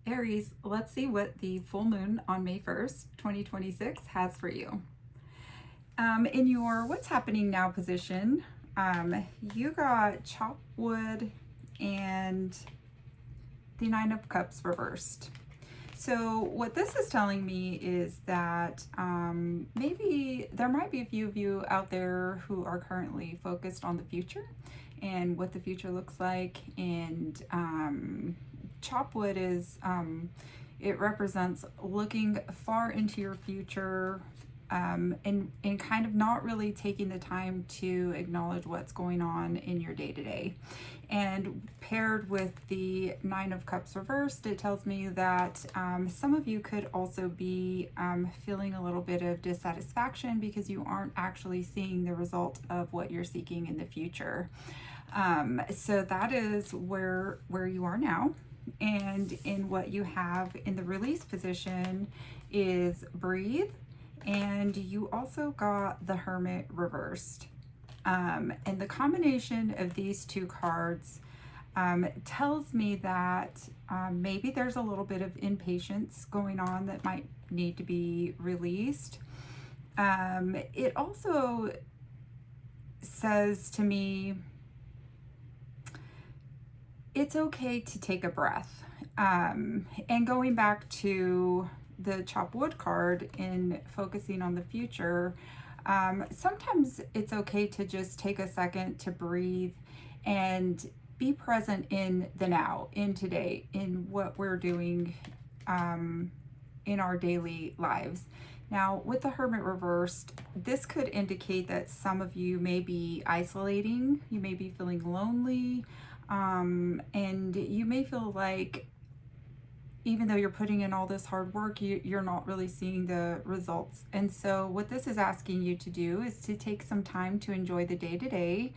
Aries, let's see what the full moon on May 1st, 2026 has for you. In your what's happening now position, you got chopped wood and the Nine of Cups reversed. So what this is telling me is that maybe there might be a few of you out there who are currently focused on the future and what the future looks like. And chopwood is, it represents looking far into your future, and kind of not really taking the time to acknowledge what's going on in your day-to-day. And paired with the Nine of Cups reversed, it tells me that some of you could also be feeling a little bit of dissatisfaction because you aren't actually seeing the result of what you're seeking in the future. So that is where you are now. And in what you have in the release position is breathe. And you also got the Hermit reversed. And the combination of these two cards tells me that maybe there's a little bit of impatience going on that might need to be released. It also says to me, it's okay to take a breath. And going back to the chop wood card in focusing on the future, sometimes it's okay to just take a second to breathe and be present in the now, in today, in what we're doing in our daily lives. Now, with the Hermit reversed, this could indicate that some of you may be isolating, you may be feeling lonely, and you may feel like even though you're putting in all this hard work, you're not really seeing the results. And so what this is asking you to do is to take some time to enjoy the day-to-day,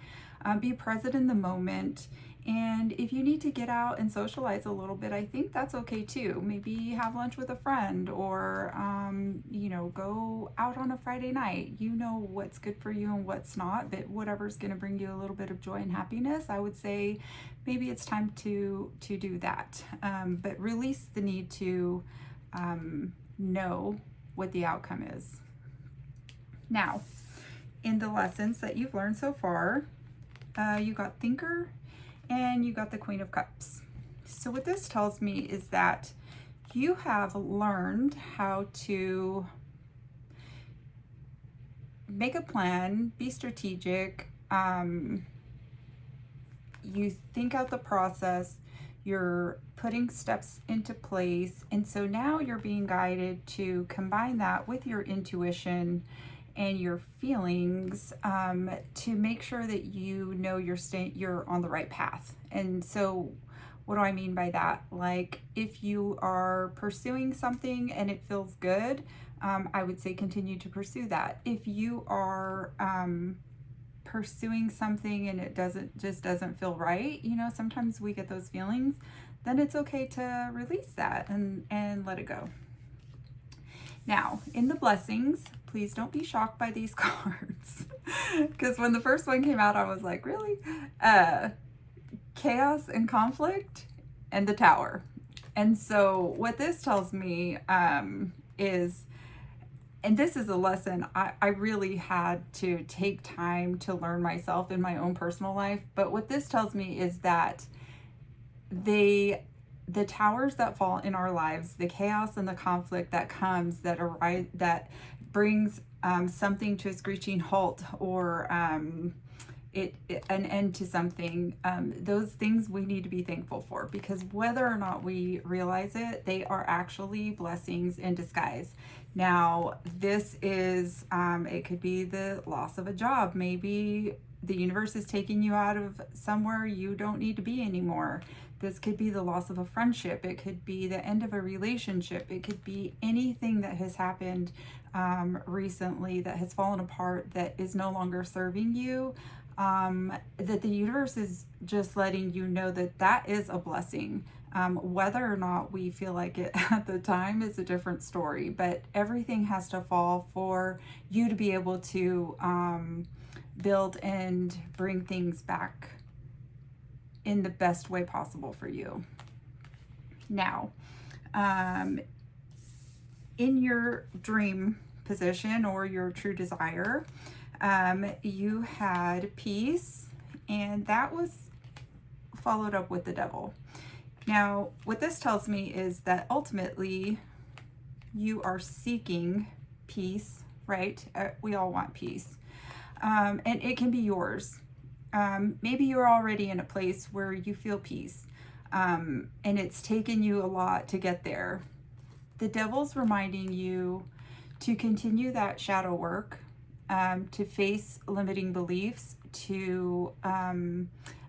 be present in the moment. And if you need to get out and socialize a little bit, I think that's okay too. Maybe have lunch with a friend or, go out on a Friday night. You know what's good for you and what's not, but whatever's going to bring you a little bit of joy and happiness, I would say maybe it's time to do that. But release the need to know what the outcome is. Now, in the lessons that you've learned so far, you got Thinker and you got the Queen of Cups. So what this tells me is that you have learned how to make a plan, be strategic, you think out the process, you're putting steps into place, and so now you're being guided to combine that with your intuition and your feelings to make sure that you know you're on the right path. And so what do I mean by that? Like if you are pursuing something and it feels good, I would say continue to pursue that. If you are pursuing something and it doesn't feel right, sometimes we get those feelings, then it's okay to release that and let it go. Now, in the blessings, please don't be shocked by these cards. Because when the first one came out, I was like, really? Chaos and conflict and the Tower. And so what this tells me is, and this is a lesson I really had to take time to learn myself in my own personal life. But what this tells me is that the towers that fall in our lives, the chaos and the conflict that comes, that arise, that brings something to a screeching halt, or an end to something, those things we need to be thankful for, because whether or not we realize it, they are actually blessings in disguise. Now, this is, it could be the loss of a job. Maybe the universe is taking you out of somewhere you don't need to be anymore. This could be the loss of a friendship. It could be the end of a relationship. It could be anything that has happened recently that has fallen apart, that is no longer serving you. That the universe is just letting you know that that is a blessing. Whether or not we feel like it at the time is a different story, but everything has to fall for you to be able to build and bring things back in the best way possible for you. Now, Um, in your dream position or your true desire, you had peace, and that was followed up with the devil. Now, what this tells me is that ultimately you are seeking peace, right? We all want peace. And it can be yours. Maybe you're already in a place where you feel peace, and it's taken you a lot to get there. The devil's reminding you to continue that shadow work, to face limiting beliefs, to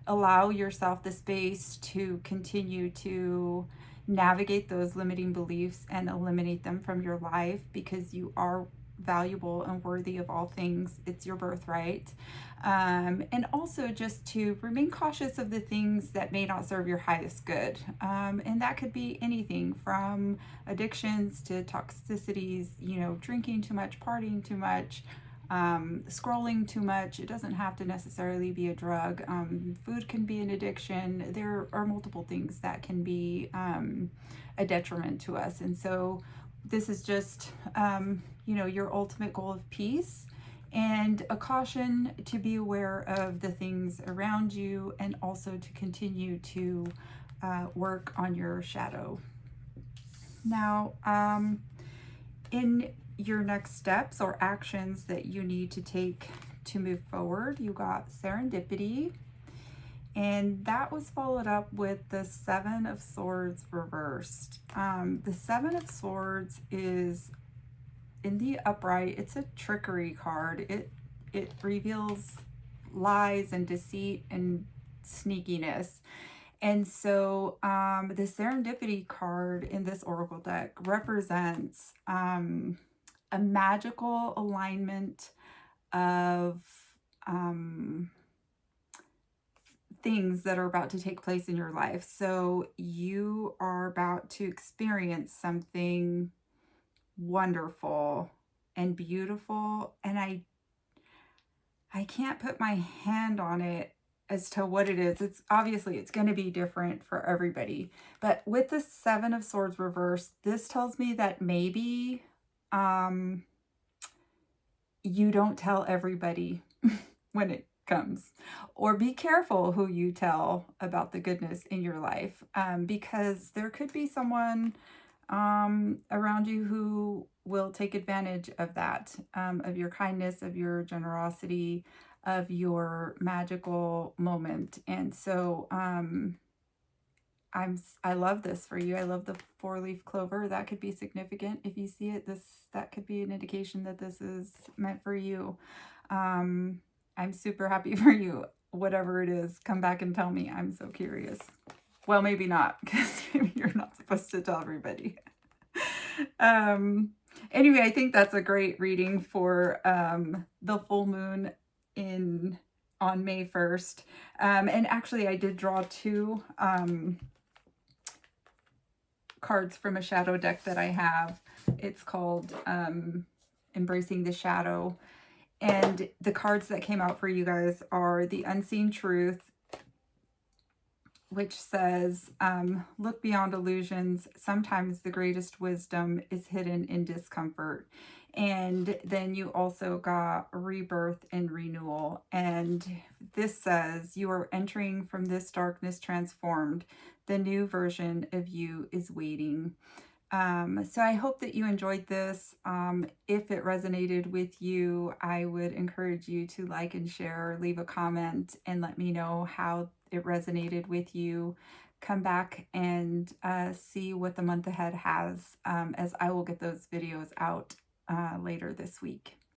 allow yourself the space to continue to navigate those limiting beliefs and eliminate them from your life, because you are valuable and worthy of all things. It's your birthright. And also just to remain cautious of the things that may not serve your highest good. And that could be anything from addictions to toxicities, drinking too much, partying too much, scrolling too much. It doesn't have to necessarily be a drug. Food can be an addiction. There are multiple things that can be a detriment to us. And so this is just, your ultimate goal of peace, and a caution to be aware of the things around you, and also to continue to work on your shadow. Now, in your next steps or actions that you need to take to move forward, you got serendipity, and that was followed up with the Seven of Swords reversed. The Seven of Swords is in the upright. It's a trickery card. It reveals lies and deceit and sneakiness. And so the serendipity card in this oracle deck represents a magical alignment of things that are about to take place in your life. So you are about to experience something wonderful and beautiful, and I can't put my hand on it as to what it is. It's obviously it's going to be different for everybody. But with the Seven of Swords reversed, this tells me that maybe you don't tell everybody when it comes, or be careful who you tell about the goodness in your life, because there could be someone around you who will take advantage of that, of your kindness, of your generosity, of your magical moment. And so I love this for you. I love the 4-leaf clover. That could be significant. If you see it, that could be an indication that this is meant for you. I'm super happy for you. Whatever it is, come back and tell me. I'm so curious. Well, maybe not, because maybe you're not supposed to tell everybody. Anyway, I think that's a great reading for the full moon on May 1st. And actually, I did draw two cards from a shadow deck that I have. It's called Embracing the Shadow. And the cards that came out for you guys are the Unseen Truth, which says, look beyond illusions. Sometimes the greatest wisdom is hidden in discomfort. And then you also got Rebirth and Renewal. And this says, you are entering from this darkness transformed. The new version of you is waiting. So I hope that you enjoyed this. If it resonated with you, I would encourage you to like and share, leave a comment, and let me know how it resonated with you. Come back and see what the month ahead has, as I will get those videos out later this week.